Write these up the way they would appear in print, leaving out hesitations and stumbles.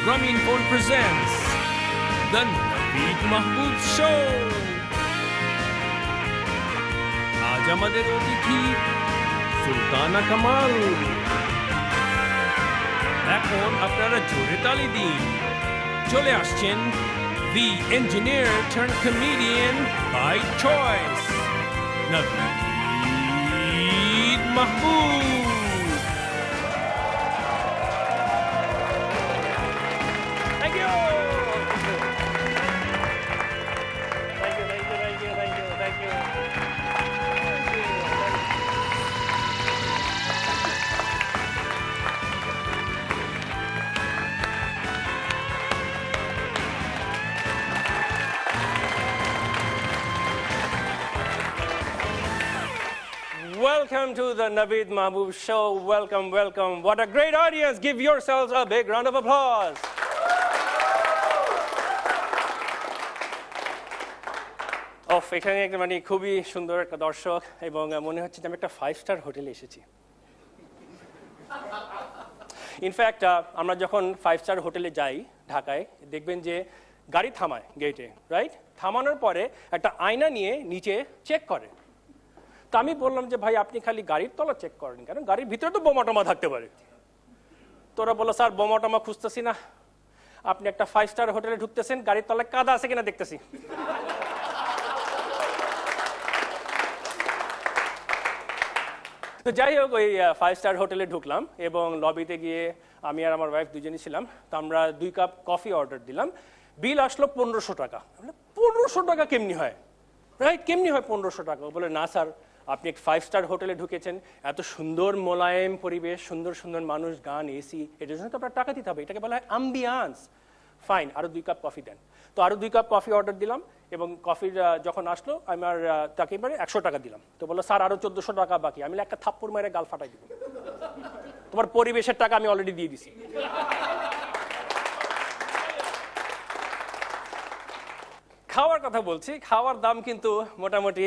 Grameenphone presents The Naveed Mahboob Show. আজ আমাদের অতিথি সুলতানা কামাল। এখন আপনারা জোরে তালি দিন। চলে আসছেন the engineer turned comedian by choice, Naveed Mahboob. Thank you. Welcome to the Naveed Mahboob Show. Welcome, welcome. What a great audience. Give yourselves a big round of applause. এখানে মানে খুবই সুন্দর একটা দর্শক এবং মনে হচ্ছে যে আমি একটা 5-star হোটেলে এসেছি। ইনফ্যাক্ট আমরা যখন 5-star হোটেলে যাই ঢাকায়, দেখবেন যে গাড়ি থামায় গেটে, রাইট? থামানোর পরে একটা আয়না নিয়ে নিচে চেক করে। তা আমি বললাম যে ভাই আপনি খালি গাড়ির তলা চেক করেন কেন? গাড়ির ভিতরে তো বোমা টোমা থাকতে পারে। তোরা বললো স্যার বোমা টোমা খুঁজতেছি না, আপনি একটা 5-star হোটেলে ঢুকতেছেন, গাড়ির তলায় কাদা আছে কিনা দেখতেছি। তো যাই হোক, ওই 5-star হোটেলে ঢুকলাম এবং লবিতে গিয়ে আমি আর আমার ওয়াইফ দুজনই ছিলাম। তো আমরা 2 কাপ কফি অর্ডার দিলাম। বিল আসলো 1500 টাকা। 1500 টাকা কেমনি হয়, রাইট? কেমনি হয় 1500 টাকা? বলে না স্যার, আপনি এক 5-star হোটেলে ঢুকেছেন, এত সুন্দর মোলায়েম পরিবেশ, সুন্দর সুন্দর মানুষ, গান, এসি, এটার জন্য তো আপনার টাকা দিতে হবে। এটাকে বলা হয় আম্বিয়ান্স। ফাইন, আরও 2 কাপ কফি দেন। তো আরও 2 কাপ কফি অর্ডার দিলাম এবং কফির যখন আসলো আমার তাকে এবারে 100 টাকা দিলাম। তো বললো স্যার আরও 1400 টাকা বাকি। আমি একটা থাপ্পড় মেরে গাল ফাটাই দিব, তোমার পরিবেশের টাকা আমি অলরেডি দিয়ে দিছি। খাওয়ার কথা বলছি, খাওয়ার দাম কিন্তু মোটামুটি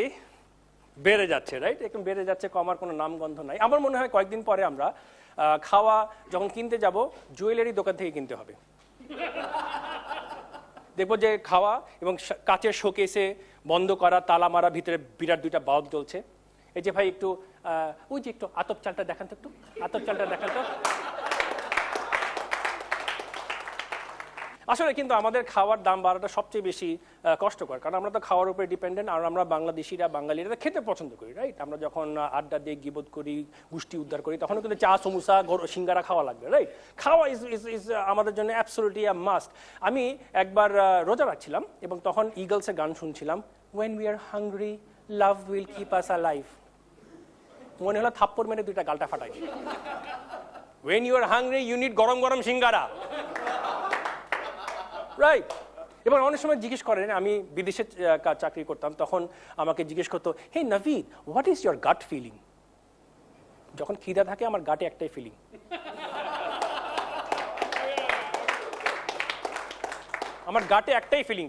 বেড়ে যাচ্ছে, রাইট? একদম বেড়ে যাচ্ছে, কমার কোনো নামগন্ধ নাই। আমার মনে হয় কয়েকদিন পরে আমরা খাওয়া যখন কিনতে যাব, জুয়েলারি দোকান থেকে কিনতে হবে। দেখবো যে খাওয়া এবং কাচের শোকেসে বন্ধ করা, তালা মারা, ভিতরে বিরাট 2টা বাল্ব জ্বলছে। এই যে ভাই একটু ওই যে একটু আতপ চালটা দেখান তো, একটু আতপ চালটা দেখান তো। আসলে কিন্তু আমাদের খাওয়ার দাম বাড়াটা সবচেয়ে বেশি কষ্টকর, কারণ আমরা তো খাওয়ার উপরে ডিপেন্ডেন্ট। আর আমরা বাংলাদেশিরা, বাঙালিরা খেতে পছন্দ করি, রাইট? আমরা যখন আড্ডা দিয়ে গিবত করি, গোষ্ঠী উদ্ধার করি, তখন কিন্তু চা, সমুসা, সিঙ্গারা খাওয়া লাগবে, রাইট? খাওয়া ইজ আমাদের জন্য অ্যাবসলিউটলি আ মাস্ট। আমি একবার রোজা রাখছিলাম এবং তখন ইগলসের গান শুনছিলাম, when we are hungry love will keep us alive. মনে হলো থাপ্পড় মেরে 2টা গালটা ফাটাই। When you are hungry you need গরম গরম সিঙ্গারা, রাইট? এবার অনেক সময় জিজ্ঞেস করেন, আমি বিদেশে চাকরি করতাম, তখন আমাকে জিজ্ঞেস করতো, hey Navid, what is your gut feeling? যখন খিদা থাকে আমার গাটে একটাই ফিলিং, আমার গাটে একটাই ফিলিং।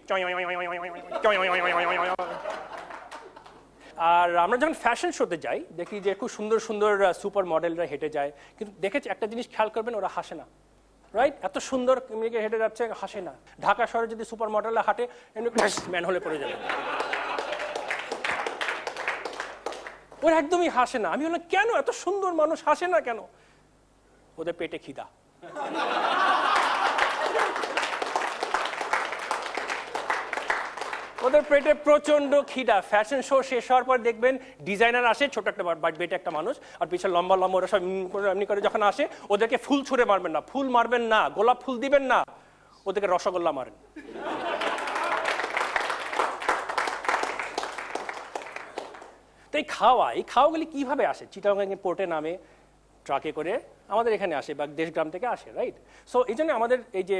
আর আমরা যখন ফ্যাশন শোতে যাই, দেখি যে খুব সুন্দর সুন্দর সুপার মডেলরা হেঁটে যায়, কিন্তু দেখেছি একটা জিনিস খেয়াল করবেন, ওরা হাসে না, রাইট? এত সুন্দর মেয়েকে হেঁটে যাচ্ছে, হাসে না। ঢাকা শহরে যদি সুপার মডেলরা হাঁটে, ম্যান হলে পড়ে যাবে, ওরা একদমই হাসে না। আমি বললাম কেন এত সুন্দর মানুষ হাসে না কেন? ওদের পেটে খিদা। ওদের পেটে প্রচন্ড খিদা। ফ্যাশন শো শেষ হওয়ার পর দেখবেন ডিজাইনার আসে, ছোট একটা বেটে একটা মানুষ, আর পিছনে লম্বা লম্বা ওরা সব এমনি করে যখন আসে, ওদেরকে ফুল ছুঁড়ে মারবেন না, ফুল মারবেন না, গোলাপ ফুল দিবেন না, ওদেরকে রসগোল্লা মারেন। তো এই খাওয়াগুলি কিভাবে আসে? চিটাগাং পোর্টে নামে, ট্রাকে করে আমাদের এখানে আসে বা দেশগ্রাম থেকে আসে, রাইট? সো এই জন্য আমাদের এই যে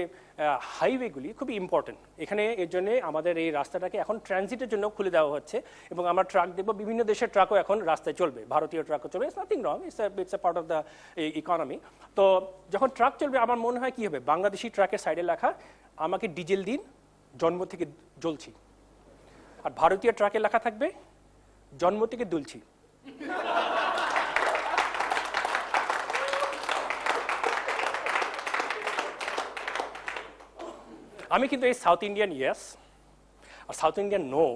হাইওয়েগুলি খুবই ইম্পর্টেন্ট। এখানে এর জন্য আমাদের এই রাস্তাটাকে এখন ট্রানজিটের জন্য খুলে দেওয়া হচ্ছে এবং আমরা ট্রাক দেখবো, বিভিন্ন দেশের ট্রাকও এখন রাস্তায় চলবে, ভারতীয় ট্রাকও চলবে। It's nothing wrong, it's a part of the economy. তো যখন ট্রাক চলবে, আমার মনে হয় কি হবে, বাংলাদেশি ট্রাকের সাইডে লেখা, আমাকে ডিজেল দিন, জন্ম থেকে জ্বলছি। আর ভারতীয় ট্রাকে লেখা থাকবে, জন্ম থেকে দুলছি। আমি কিন্তু এই সাউথ ইন্ডিয়ান ইয়েস আর সাউথ ইন্ডিয়ান নো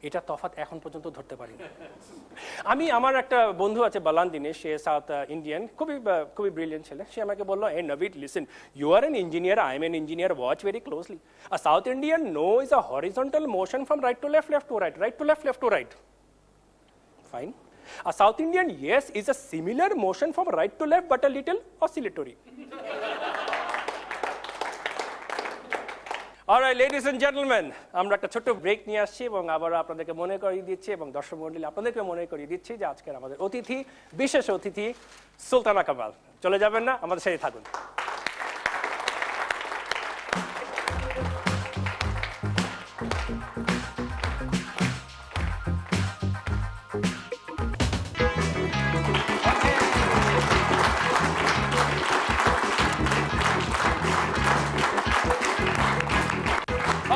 এটা তফাৎ এখন পর্যন্ত ধরতে পারি না। আমি আমার একটা বন্ধু আছে বালান দিনেশ, সে সাউথ ইন্ডিয়ান, খুবই ব্রিলিয়েন্ট ছেলে। সে আমাকে বললো, hey Navid listen, you are an engineer, I am an engineer, watch very closely. A South Indian no is a horizontal motion from right to left, left to right, right to left, left to right. Fine. A South Indian yes is a similar motion from right to left but a little oscillatory. Alright, ladies and gentlemen, আমরা একটা ছোট্ট break নিয়ে আসছি এবং আবার আপনাদেরকে মনে করিয়ে দিচ্ছি এবং দর্শক মণ্ডলী আপনাদেরকে মনে করিয়ে দিচ্ছি যে আজকের আমাদের অতিথি, বিশেষ অতিথি সুলতানা কামাল। চলে যাবেন না, আমাদের সাথে থাকুন।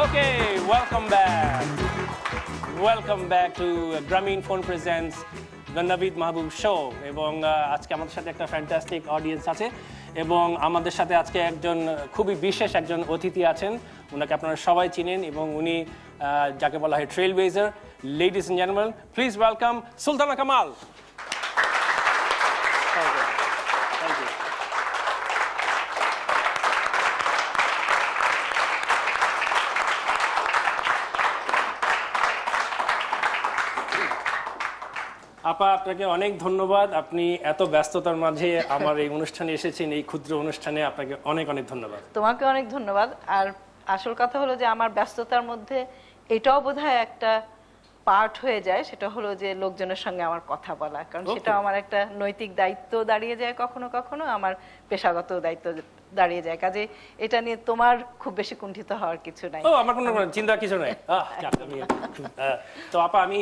Okay, welcome back to Grameen Phone Presents The Naveed Mahboob Show. এবং আজকে আমাদের সাথে একটা ফ্যান্টাস্টিক অডিয়েন্স আছে এবং আমাদের সাথে আজকে একজন খুবই বিশেষ একজন অতিথি আছেন। ওনাকে আপনারা সবাই চিনেন এবং উনি যাকে বলা হয় trailblazer. Ladies and gentlemen, please welcome Sultana Kamal. Thank you. আপা, আপনাকে অনেক ধন্যবাদ। আপনি এত ব্যস্ততার মাঝে আমার এই অনুষ্ঠানে এসেছেন, এই ক্ষুদ্র অনুষ্ঠানে আপনাকে অনেক অনেক ধন্যবাদ। তোমাকে অনেক ধন্যবাদ। আর আসল কথা হলো যে আমার ব্যস্ততার মধ্যে এটাও বোধহয় একটা পার্ট হয়ে যায়, সেটা হলো যে লোকজনের সঙ্গে আমার কথা বলা, কারণ সেটা আমার একটা নৈতিক দায়িত্ব দাঁড়িয়ে যায়, কখনো কখনো আমার পেশাগত দায়িত্ব দাঁড়িয়ে যায়। কাজে এটা নিয়ে তোমার খুব বেশি কুণ্ঠিত হওয়ার কিছু নাই। আমার কোনো চিন্তা কিছু নাই। তো আপা, আমি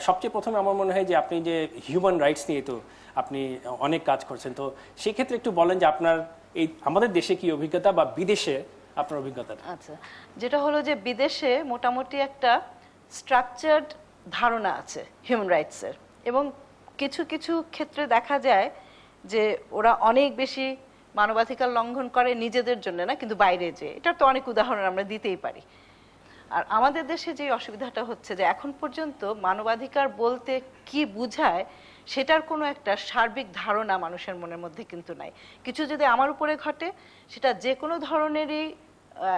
সবচেয়ে প্রথমে আমার মনে হয় যে আপনি যে হিউম্যান রাইটস নিয়ে তো আপনি অনেক কাজ করছেন, তো সেক্ষেত্রে একটু বলেন যে আপনার এই আমাদের দেশে কি অভিজ্ঞতা বা বিদেশে আপনার অভিজ্ঞতা। আচ্ছা, যেটা হলো যে বিদেশে মোটামুটি একটা স্ট্রাকচার্ড ধারণা আছে হিউম্যান রাইটসের, এবং কিছু কিছু ক্ষেত্রে দেখা যায় যে ওরা অনেক বেশি মানবাধিকার লঙ্ঘন করে নিজেদের জন্য না, কিন্তু বাইরে যে, এটার তো অনেক উদাহরণ আমরা দিতেই পারি। আর আমাদের দেশে যে অসুবিধাটা হচ্ছে যে এখন পর্যন্ত মানবাধিকার বলতে কি বোঝায় সেটার কোনো একটা সার্বিক ধারণা মানুষের মনের মধ্যে কিন্তু নাই। কিছু যদি আমার উপরে ঘটে, সেটা যে কোনো ধরনেরই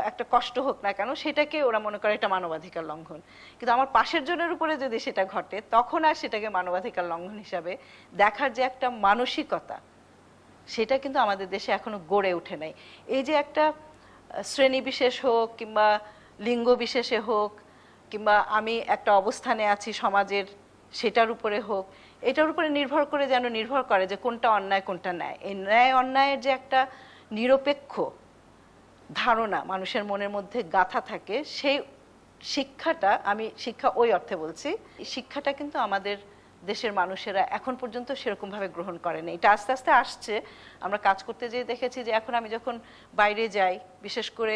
একটা কষ্ট হোক না কেন, সেটাকে ওরা মনে করে এটা মানবাধিকার লঙ্ঘন। কিন্তু আমার পাশের জনের উপরে যদি সেটা ঘটে, তখন আর সেটাকে মানবাধিকার লঙ্ঘন হিসাবে দেখার যে একটা মানসিকতা, সেটা কিন্তু আমাদের দেশে এখনো গড়ে ওঠে নাই। এই যে একটা শ্রেণী বিশেষ হোক কিংবা লিঙ্গ বিশেষে হোক কিংবা আমি একটা অবস্থানে আছি সমাজের, সেটার উপরে হোক, এটার উপরে নির্ভর করে যে কোনটা অন্যায় কোনটা ন্যায়। এই ন্যায় অন্যায়ের যে একটা নিরপেক্ষ ধারণা মানুষের মনের মধ্যে গাঁথা থাকে, সেই শিক্ষাটা, আমি শিক্ষা ওই অর্থে বলছি, শিক্ষাটা কিন্তু আমাদের দেশের মানুষেরা এখন পর্যন্ত সেরকমভাবে গ্রহণ করেনি। এটা আস্তে আস্তে আসছে। আমরা কাজ করতে যেয়ে দেখেছি যে এখন আমি যখন বাইরে যাই, বিশেষ করে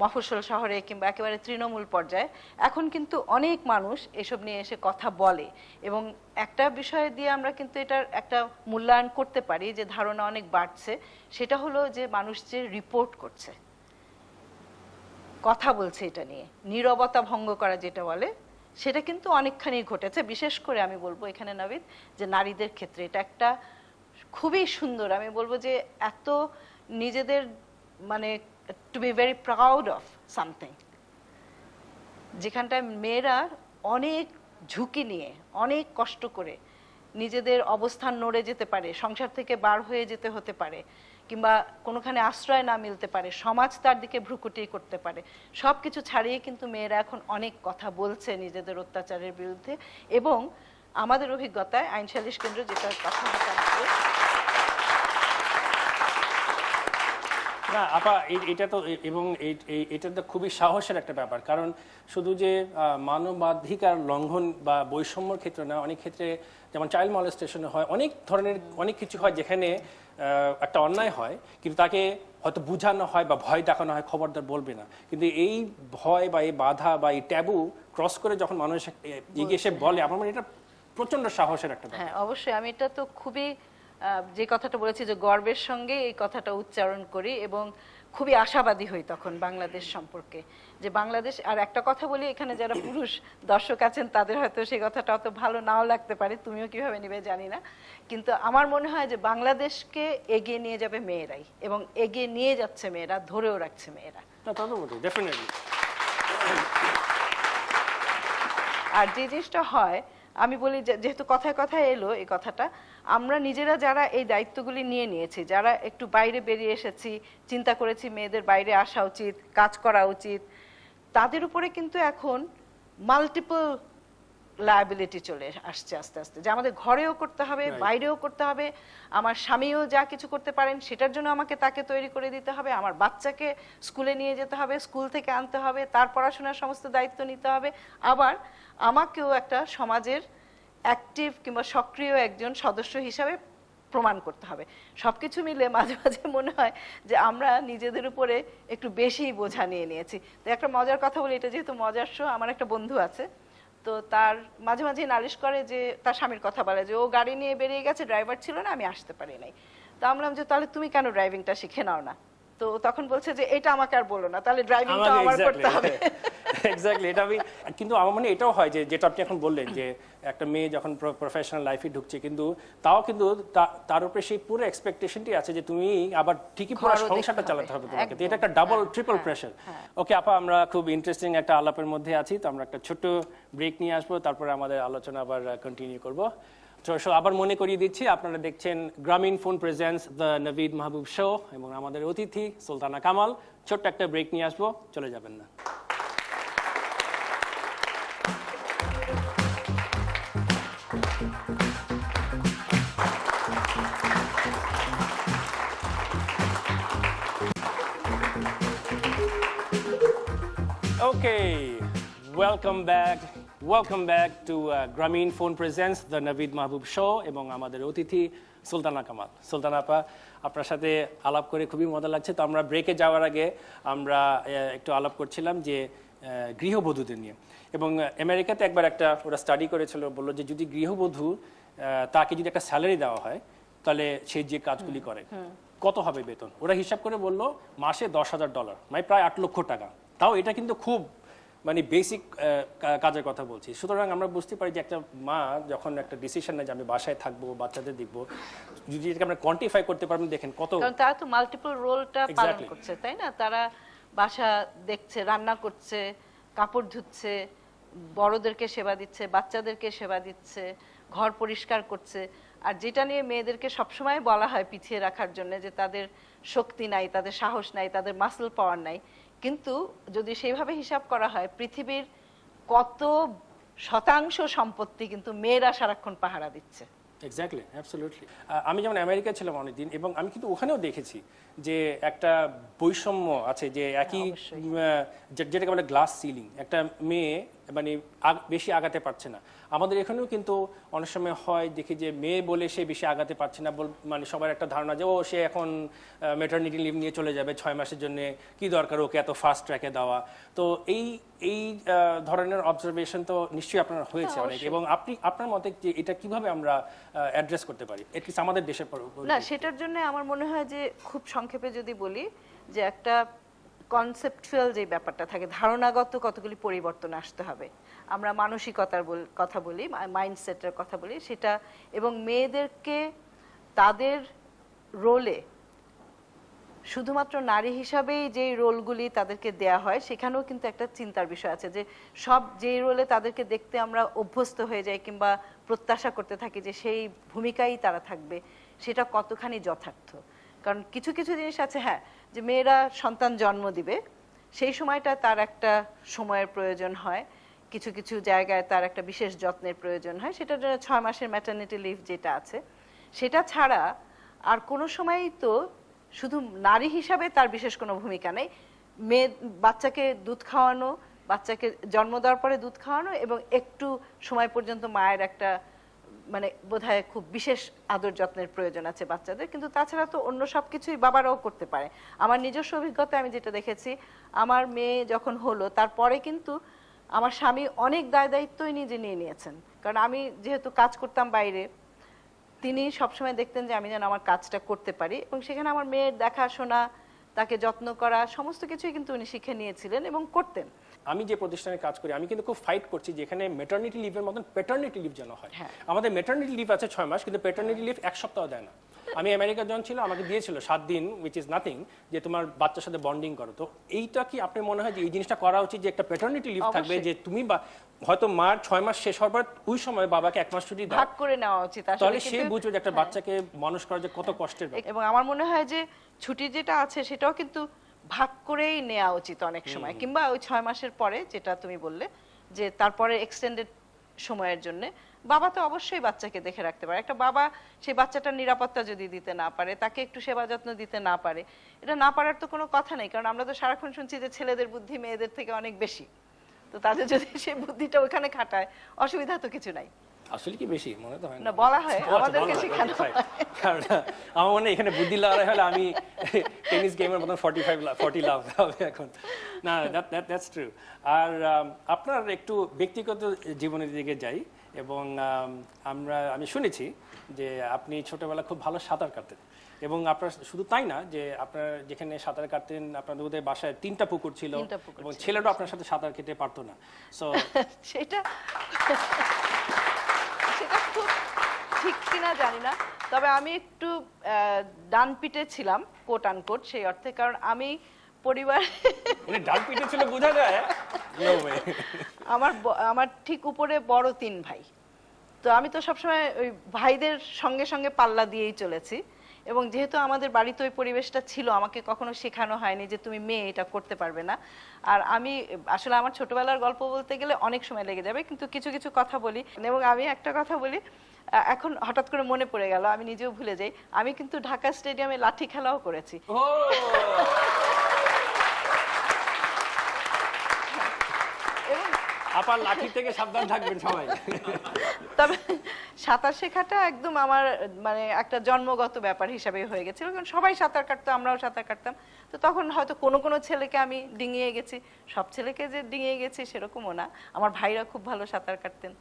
মফস্বল শহরে কিংবা একেবারে তৃণমূল পর্যায়ে, এখন কিন্তু অনেক মানুষ এসব নিয়ে এসে কথা বলে, এবং একটা বিষয় দিয়ে আমরা কিন্তু এটার একটা মূল্যায়ন করতে পারি যে ধারণা অনেক বাড়ছে। সেটা হলো যে মানুষ যে রিপোর্ট করছে, কথা বলছে, এটা নিয়ে নীরবতা ভঙ্গ করা যেটা বলে, সেটা কিন্তু অনেকখানি ঘটেছে। বিশেষ করে আমি বলবো এখানে নাবিদ, যে নারীদের ক্ষেত্রে এটা একটা খুবই সুন্দর, আমি বলবো যে এত নিজেদের মানে to be very proud of something, যেখানটায় মেয়েরা অনেক ঝুঁকি নিয়ে অনেক কষ্ট করে নিজেদের অবস্থান নড়ে যেতে পারে, সংসার থেকে বার হয়ে যেতে হতে পারে, কিংবা কোনোখানে আশ্রয় না মিলতে পারে, সমাজ তার দিকে ভ্রুকুটি করতে পারে, সব কিছু ছাড়িয়ে কিন্তু মেয়েরা এখন অনেক কথা বলছে নিজেদের অত্যাচারের বিরুদ্ধে। এবং আমাদের অভিজ্ঞতায় আইন সালিশ কেন্দ্র যেটা কথা হতে না আপা, এটা তো এবং এটা তো খুবই সাহসের একটা ব্যাপার, কারণ শুধু যে মানবাধিকার লঙ্ঘন বা বৈষম্যর ক্ষেত্রে না, অনেক ক্ষেত্রে যেমন চাইল্ড মলেস্টেশনে হয়, অনেক ধরনের অনেক কিছু হয় যেখানে একটা অন্যায় হয়, কিন্তু তাকে হয়তো বোঝানো হয় বা ভয় দেখানো হয় খবরদার বলবে না, কিন্তু এই ভয় বা এই বাধা বা এই ট্যাবু ক্রস করে যখন মানুষ এগিয়ে এসে বলে, আমার মানে এটা প্রচন্ড সাহসের একটা ব্যাপার। হ্যাঁ, অবশ্যই। আমি এটা তো খুবই যে কথাটা বলেছি যে গর্বের সঙ্গে এই কথাটা উচ্চারণ করি, এবং খুবই আশাবাদী হই তখন বাংলাদেশ সম্পর্কে, যে বাংলাদেশ, আর একটা কথা বলি, এখানে যারা পুরুষ দর্শক আছেন তাদের হয়তো সেই কথাটা অত ভালো নাও লাগতে পারে, তুমিও কিভাবে নিবে জানি না, কিন্তু আমার মনে হয় যে বাংলাদেশকে এগিয়ে নিয়ে যাবে মেয়েরাই, এবং এগিয়ে নিয়ে যাচ্ছে মেয়েরা, ধরেও রাখছে মেয়েরা। ডেফিনেটলি। আর যে জিনিসটা হয়, আমি বলি যেহেতু কথায় কথায় এলো এই কথাটা, আমরা নিজেরা যারা এই দায়িত্বগুলি নিয়ে নিয়েছি, যারা একটু বাইরে বেরিয়ে এসেছি, চিন্তা করেছি মেয়েদের বাইরে আসা উচিত, কাজ করা উচিত, তাদের উপরে কিন্তু এখন মাল্টিপল লায়াবিলিটি চলে আসছে আস্তে আস্তে, যে আমাদের ঘরেও করতে হবে, বাইরেও করতে হবে, আমার স্বামীও যা কিছু করতে পারেন সেটার জন্য আমাকে তাকে তৈরি করে দিতে হবে, আমার বাচ্চাকে স্কুলে নিয়ে যেতে হবে, স্কুল থেকে আনতে হবে, তার পড়াশোনার সমস্ত দায়িত্ব নিতে হবে, আবার আমাকেও একটা সমাজের অ্যাক্টিভ কিংবা সক্রিয় একজন সদস্য হিসাবে প্রমাণ করতে হবে। সবকিছু মিলে মাঝে মাঝে মনে হয় যে আমরা নিজেদের উপরে একটু বেশি বোঝা নিয়ে নিয়েছি। তো একটা মজার কথা বলি, এটা যেহেতু মজার শো, আমার একটা বন্ধু আছে, তো তার মাঝে মাঝে নালিশ করে যে তার স্বামীর কথা বলে যে ও গাড়ি নিয়ে বেরিয়ে গেছে, ড্রাইভার ছিল না, আমি আসতে পারি নাই। তো আমি বললাম যে তাহলে তুমি কেন ড্রাইভিংটা শিখে নাও না? তো তখন বলছে যে এটা আমাকে আর বলো না, তাহলে ড্রাইভিংটা আমার করতে হবে। এক্স্যাক্টলি, এটা আমি, কিন্তু আমার মানে এটাও হয় যে যেটা আপনি এখন বললেন যে একটা মেয়ে যখন প্রফেশনাল লাইফে ঢুকছে, কিন্তু তাও কিন্তু তার উপরে সেই পুরো এক্সপেকটেশনটি আছে যে তুমি আবার ঠিকই পুরো সংসারটা চালাতে হবে তোমাকে, তো এটা একটা ডাবল ট্রিপল প্রেশার। ওকে আপা, আমরা খুব ইন্টারেস্টিং একটা আলাপের মধ্যে আছি, তো আমরা একটা ছোট্ট ব্রেক নিয়ে আসবো, তারপরে আমাদের আলোচনা আবার কন্টিনিউ করবো। তো আবার মনে করিয়ে দিচ্ছি, আপনারা দেখছেন Grameen phone presents the Navid Mahbub show, এবং আমাদের অতিথি সুলতানা কামাল। ছোট্ট একটা ব্রেক নিয়ে আসবো, চলে যাবেন না। Okay, welcome back to Grameen Phone Presents the Naveed Mahbub Show, এবং আমাদের অতিথি সুলতানা কামাল। সুলতানা আপা, আপনার সাথে আলাপ করে খুবই মজা লাগছে। তো আমরা ব্রেকে যাওয়ার আগে আমরা একটু আলাপ করছিলাম যে গৃহবধূদের নিয়ে, এবং আমেরিকাতে একবার একটা ওরা স্টাডি করেছিল, বললো যে যদি গৃহবধূ তাকে যদি একটা স্যালারি দেওয়া হয়, তাহলে সে যে কাজগুলি করে কত হবে বেতন, ওরা হিসাব করে বললো মাসে $10,000, মানে প্রায় 8 লক্ষ টাকা। তাও এটা কিন্তু খুব মানে বেসিক কাজের কথা বলছি। সুতরাং আমরা বুঝতে পারি যে একটা মা যখন একটা ডিসিশন নেয় যে আমি বাসায় থাকবো, বাচ্চাদের দেখবো, যদি এটাকে আমরা কোয়ান্টিফাই করতে পারবেন, দেখেন কত, কারণ তারা তো মাল্টিপল রোলটা পালন করছে, তাই না? তারা বাসা দেখছে, রান্না করছে, কাপড় ধুচ্ছে, বড়দেরকে সেবা দিচ্ছে, বাচ্চাদেরকে সেবা দিচ্ছে, ঘর পরিষ্কার করছে। আর যেটা নিয়ে মেয়েদেরকে সবসময় বলা হয় পিছিয়ে রাখার জন্য, যে তাদের শক্তি নাই, তাদের সাহস নাই, তাদের মাসল পাওয়ার নাই, কিন্তু যদি সেইভাবে হিসাব করা হয়, পৃথিবীর কত শতাংশ সম্পত্তি কিন্তু মেয়েরা সারাক্ষণ পাহারা দিচ্ছে। Exactly, absolutely. আমি যেমন আমেরিকা ছিলাম অনেকদিন, এবং আমি কিন্তু ওখানেও দেখেছি যে একটা বৈষম্য আছে, যে একই যেটাকে বলে গ্লাস সিলিং, একটা মেয়ে মানে বেশি আগাতে পারছে না। আমাদের এখানেও কিন্তু অনেক সময় হয় দেখি যে মেয়ে বলে সে বেশি আগাতে পারছে না, মানে সবার একটা ধারণা যে ও সে এখন ম্যাটারনিটি লিভ নিয়ে চলে যাবে 6 মাসের জন্য, কি দরকার ওকে এত ফাস্ট ট্র্যাকে দেওয়া। তো এই ধরনের অবজারভেশন তো নিশ্চয়ই আপনার হয়েছে অনেক, এবং আপনার মতে যে এটা কিভাবে আমরা অ্যাড্রেস করতে পারি এটলিস্ট আমাদের দেশের? না, সেটার জন্য আমার মনে হয় যে খুব সংক্ষেপে যদি বলি, যে একটা কনসেপচুয়াল যে ব্যাপারটা থাকে, ধারণাগত কতগুলি পরিবর্তন আসতে হবে। আমরা মানসিকতার কথা বলি, মাইন্ডসেটের কথা বলি, সেটা, এবং মেয়েদেরকে তাদের রোলে শুধুমাত্র নারী হিসাবেই যেই রোলগুলি তাদেরকে দেয়া হয়, সেখানেও কিন্তু একটা চিন্তার বিষয় আছে, যে সব যেই রোলে তাদেরকে দেখতে আমরা অভ্যস্ত হয়ে যাই কিংবা প্রত্যাশা করতে থাকি যে সেই ভূমিকাই তারা থাকবে, সেটা কতখানি যথার্থ। কারণ কিছু কিছু জিনিস আছে, হ্যাঁ, যে মেয়েরা সন্তান জন্ম দিবে, সেই সময়টা তার একটা সময়ের প্রয়োজন হয়, কিছু কিছু জায়গায় তার একটা বিশেষ যত্নের প্রয়োজন হয়, সেটার জন্য 6 মাসের ম্যাটারনিটি লিভ যেটা আছে, সেটা ছাড়া আর কোনো সময়ই তো শুধু নারী হিসাবে তার বিশেষ কোনো ভূমিকা নেই। মেয়ে বাচ্চাকে দুধ খাওয়ানো, বাচ্চাকে জন্ম দেওয়ার পরে দুধ খাওয়ানো, এবং একটু সময় পর্যন্ত মায়ের একটা মানে বোধহয় খুব বিশেষ আদর যত্নের প্রয়োজন আছে বাচ্চাদের, কিন্তু তাছাড়া তো অন্য সব কিছুই বাবারাও করতে পারে। আমার নিজস্ব অভিজ্ঞতা আমি যেটা দেখেছি, আমার মেয়ে যখন হলো তারপরে কিন্তু আমার স্বামী অনেক দায় দায়িত্বই নিজে নিয়ে নিয়েছেন। কারণ আমি যেহেতু কাজ করতাম বাইরে, তিনি সবসময় দেখতেন যে আমি যেন আমার কাজটা করতে পারি, এবং সেখানে আমার মেয়ের দেখাশোনা, তাকে যত্ন করা সমস্ত কিছুই কিন্তু উনি শিখে নিয়েছিলেন এবং করতেন। আমি যে প্রতিষ্ঠানে কাজ করি আমি কিন্তু খুব ফাইট করছি যেখানে মেটার্নিটি লিভের মতন প্যাটার্নিটি লিভ যেন হয়। আমাদের মেটার্নিটি লিভ আছে 6 মাস, কিন্তু প্যাটার্নিটি লিভ 1 সপ্তাহ দেয় না। আমি আমেরিকা যখন ছিল আমাকে দিয়েছিল 7 দিন, উইচ ইজ নাথিং, যে তোমার বাচ্চার সাথে বন্ডিং করো। তো এইটা কি আপনি মনে হয় যে এই জিনিসটা করা উচিত, যে একটা প্যাটার্নিটি লিভ থাকবে, যে তুমি হয়তো মার 6 মাস শেষ হওয়ার পর ওই সময় বাবাকে 1 মাস ছুটি দাও, ভাগ করে নেওয়া উচিত আসলে, তাহলে সে বুঝবে যে একটা বাচ্চাকে মানুষ করা যে কত কষ্টের ব্যাপার। এবং আমার মনে হয় যে ছুটি যেটা আছে সেটাও কিন্তু ভাগ করেই নেওয়া উচিত অনেক সময়, কিংবা ওই 6 মাসের পরে যেটা তুমি বললে যে তারপরে এক্সটেন্ডেড সময়ের জন্য বাবা তো অবশ্যই বাচ্চাকে দেখে রাখতে পারে। একটা বাবা সেই বাচ্চাটার নিরাপত্তা যদি দিতে না পারে, তাকে একটু সেবা যত্ন দিতে না পারে, এটা না পারার তো কোনো কথা নেই। কারণ আমরা তো সারাক্ষণ শুনছি যে ছেলেদের বুদ্ধি মেয়েদের থেকে অনেক বেশি, তো তাদের যদি সেই বুদ্ধিটা ওখানে খাটায় অসুবিধা তো কিছু নাই। আসলে কি বেশি মনে তো হয় না, বলা হয় আমাদেরকে শেখানো হয়। কারণ আমার মনে হয় এখানে বুদ্ধি লড়াই হলে আমি টেনিস গেমের মতন 40 লাভ হবে এখন। না, দ্যাটস ট্রু। আর আপনার একটু ব্যক্তিগত জীবনের দিকে যাই, এবং আমি শুনেছি যে আপনি ছোটবেলা খুব ভালো সাঁতার কাটতেন, এবং আপনার শুধু তাই না, যে আপনার যেখানে সাঁতার কাটতেন আপনাদের ওদের বাসায় 3টা পুকুর ছিল, এবং ছেলেটাও আপনার সাথে সাঁতার কেটে পারতো না। সো সেটা খুব ঠিক কিনা জানি না, তবে আমি একটু ডান পিঠে ছিলাম, কোট আনকোট, সেই অর্থে। কারণ আমি পরিবার ডান পিঠে ছিল বোঝা যায়। আমার ঠিক উপরে বড় 3 ভাই, তো আমি তো সবসময় ওই ভাইদের সঙ্গে সঙ্গে পাল্লা দিয়েই চলেছি। এবং যেহেতু আমাদের বাড়িতে ওই পরিবেশটা ছিল, আমাকে কখনো শেখানো হয়নি যে তুমি মেয়ে এটা করতে পারবে না। আর আমি আসলে আমার ছোটবেলার গল্প বলতে গেলে অনেক সময় লেগে যাবে, কিন্তু কিছু কিছু কথা বলি। এবং আমি একটা কথা বলি, এখন হঠাৎ করে মনে পড়ে গেল, আমি নিজেও ভুলে যাই, আমি কিন্তু ঢাকা স্টেডিয়ামে লাঠি খেলাও করেছি। আপার লাঠি থেকে সাবধান থাকবেন সবাই। তবে সাঁতার শেখাটা একদম আমার মানে একটা জন্মগত ব্যাপার হিসাবে হয়ে গেছিল, কারণ সবাই সাঁতার কাটতো, আমরাও সাঁতার কাটতাম। তো তখন হয়তো কোনো কোনো ছেলেকে আমি ডিঙিয়ে গেছি, সব ছেলেকে যে ডিঙিয়ে গেছি সেরকমও না। আমার ভাইরা খুব ভালো সাঁতার কাটতেন।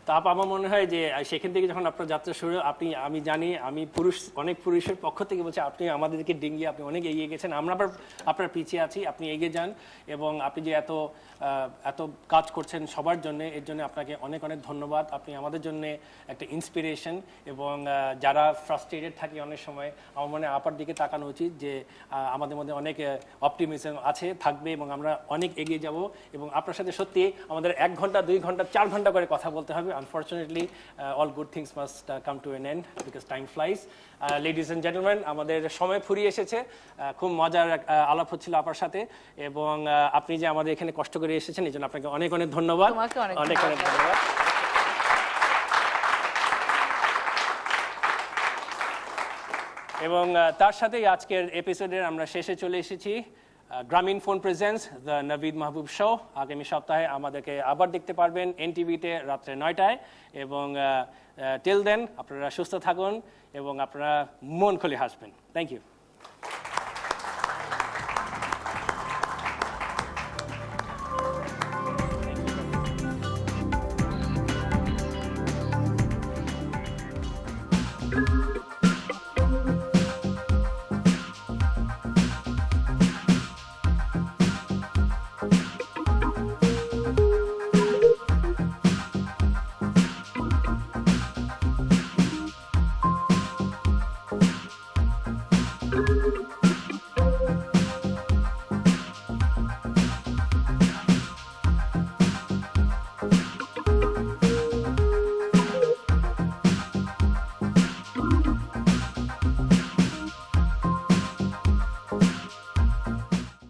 তা আমার মনে হয় যে সেখান থেকে যখন আপনার যাত্রা শুরু, আমি জানি, আমি অনেক পুরুষের পক্ষ থেকে বলছি, আপনি আমাদেরকে ডিঙ্গিয়ে আপনি অনেক এগিয়ে গেছেন। আমরা আবার আপনার পিছিয়ে আছি, আপনি এগিয়ে যান। এবং আপনি যে এত কাজ করছেন সবার জন্য, এর জন্য আপনাকে অনেক অনেক ধন্যবাদ। আপনি আমাদের জন্য একটা ইন্সপিরেশন। এবং যারা ফ্রাস্ট্রেটেড থাকে অনেক সময়, আমার মনে হয় আপার দিকে তাকানো উচিত, যে আমাদের মধ্যে অনেক অপটিমিজম আছে, থাকবে, এবং আমরা অনেক এগিয়ে যাব। এবং আপনার সাথে সত্যি আমাদের 1 ঘন্টা 2 ঘন্টা 4 ঘন্টা করে কথা বলতে হবে। Unfortunately, all good things must come to an end because time flies. Ladies and gentlemen, আমাদের সময় ফুরিয়ে এসেছে। খুব মজার আলাপ হচ্ছিল আপনার সাথে, এবং আপনি যে আমাদের এখানে কষ্ট করে এসেছেন এই জন্য আপনাকে অনেক অনেক ধন্যবাদ। অনেক অনেক ধন্যবাদ। এবং তার সাথেই আজকের এপিসোডের আমরা শেষে চলে এসেছি। Grameen phone presents the Navid Mahbub show. আগামী সপ্তাহে আমাদেরকে আবার দেখতে পারবেন এনটিভিতে রাত্রে 9টায়। এবং টিল দেন আপনারা সুস্থ থাকুন এবং আপনারা মন খুলে হাসবেন। Thank you. Thank you.